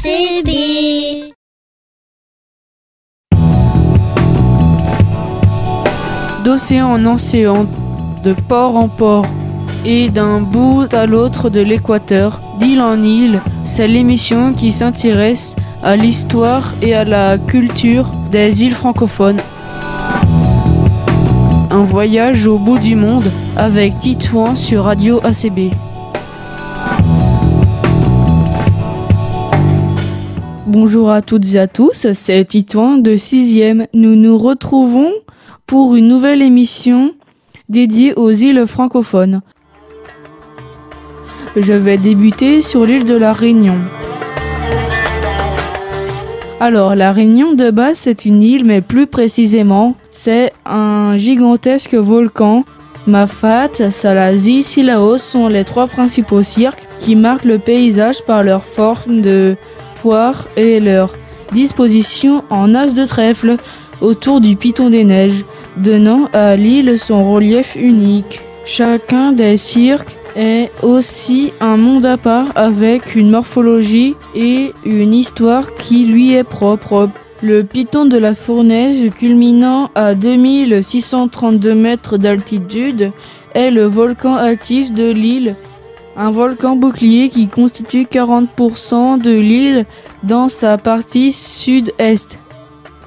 ACB. D'océan en océan, de port en port, et d'un bout à l'autre de l'équateur, d'île en île, c'est l'émission qui s'intéresse à l'histoire et à la culture des îles francophones. Un voyage au bout du monde avec Titouan sur Radio ACB. Bonjour à toutes et à tous, c'est Titouan de 6e. Nous nous retrouvons pour une nouvelle émission dédiée aux îles francophones. Je vais débuter sur l'île de la Réunion. Alors, la Réunion de base, c'est une île, mais plus précisément, c'est un gigantesque volcan. Mafat, Salazie, Sillaos sont les trois principaux cirques qui marquent le paysage par leur forme de poire et leur disposition en as de trèfle autour du piton des neiges, donnant à l'île son relief unique. Chacun des cirques est aussi un monde à part avec une morphologie et une histoire qui lui est propre. Le piton de la Fournaise, culminant à 2632 mètres d'altitude, est le volcan actif de l'île, un volcan bouclier qui constitue 40% de l'île dans sa partie sud-est.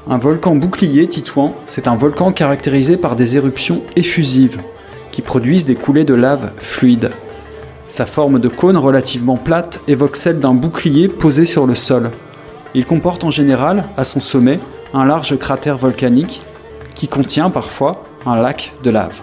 Un volcan bouclier, Titouan, c'est un volcan caractérisé par des éruptions effusives qui produisent des coulées de lave fluide. Sa forme de cône relativement plate évoque celle d'un bouclier posé sur le sol. Il comporte en général, à son sommet, un large cratère volcanique qui contient parfois un lac de lave.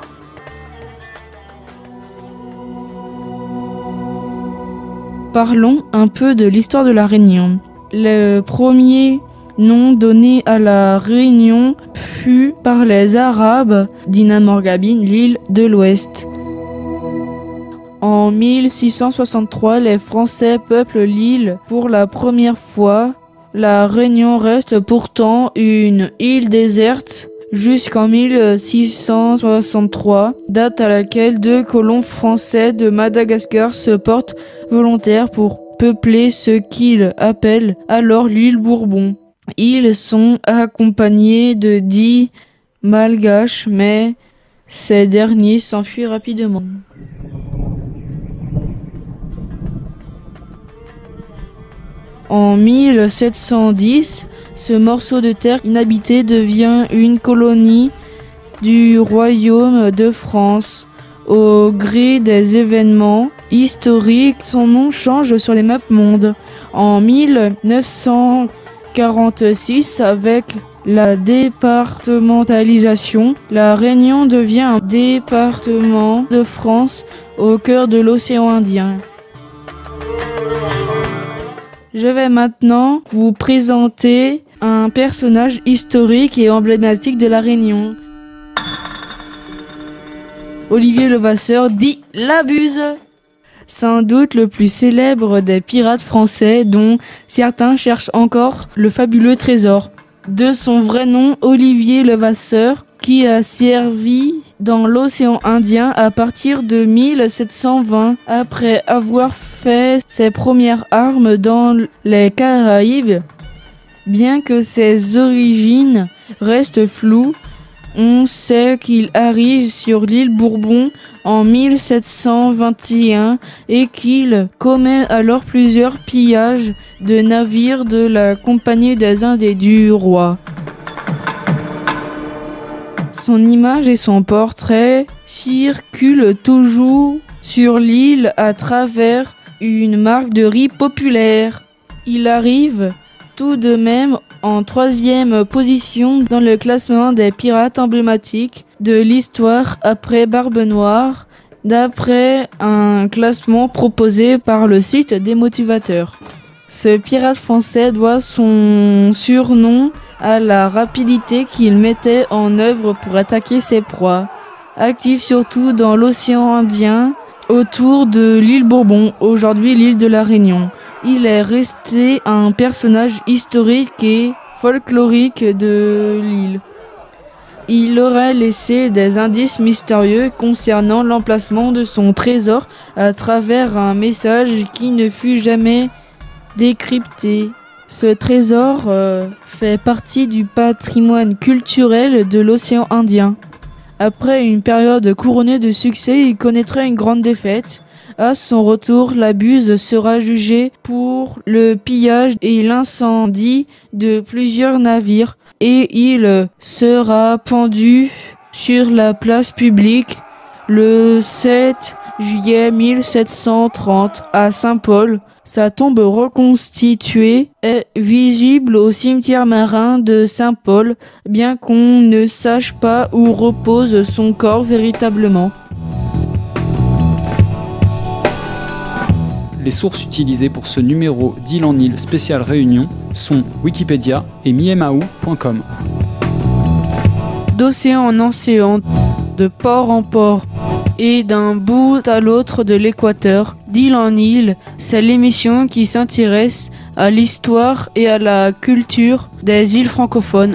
Parlons un peu de l'histoire de la Réunion. Le premier nom donné à la Réunion fut par les Arabes d'Inamorgabine, l'île de l'Ouest. En 1663, les Français peuplent l'île pour la première fois. La Réunion reste pourtant une île déserte jusqu'en 1663, date à laquelle 2 colons français de Madagascar se portent volontaires pour peupler ce qu'ils appellent alors l'île Bourbon. Ils sont accompagnés de 10 Malgaches, mais ces derniers s'enfuient rapidement. En 1710, ce morceau de terre inhabité devient une colonie du royaume de France. Au gré des événements historiques, son nom change sur les maps monde. En 1946, avec la départementalisation, la Réunion devient un département de France au cœur de l'océan Indien. Je vais maintenant vous présenter un personnage historique et emblématique de la Réunion. Olivier Levasseur dit la Buse. Sans doute le plus célèbre des pirates français dont certains cherchent encore le fabuleux trésor. De son vrai nom, Olivier Levasseur, qui a servi dans l'océan Indien à partir de 1720, après avoir fait ses premières armes dans les Caraïbes. Bien que ses origines restent floues, on sait qu'il arrive sur l'île Bourbon en 1721 et qu'il commet alors plusieurs pillages de navires de la Compagnie des Indes et du Roi. Son image et son portrait circulent toujours sur l'île à travers une marque de riz populaire. Il arrive tout de même en 3e position dans le classement des pirates emblématiques de l'histoire après Barbe Noire, d'après un classement proposé par le site des motivateurs. Ce pirate français doit son surnom à la rapidité qu'il mettait en œuvre pour attaquer ses proies. Actif surtout dans l'océan Indien, autour de l'île Bourbon, aujourd'hui l'île de la Réunion. Il est resté un personnage historique et folklorique de l'île. Il aurait laissé des indices mystérieux concernant l'emplacement de son trésor à travers un message qui ne fut jamais décrypté. Ce trésor fait partie du patrimoine culturel de l'océan Indien. Après une période couronnée de succès, il connaîtra une grande défaite. À son retour, la Buse sera jugée pour le pillage et l'incendie de plusieurs navires et il sera pendu sur la place publique le 7 juillet 1730 à Saint-Paul. Sa tombe reconstituée est visible au cimetière marin de Saint-Paul, bien qu'on ne sache pas où repose son corps véritablement. Les sources utilisées pour ce numéro d'Île en Île spécial Réunion sont Wikipédia et miemaou.com. D'océan en océan, de port en port et d'un bout à l'autre de l'équateur, d'île en île, c'est l'émission qui s'intéresse à l'histoire et à la culture des îles francophones.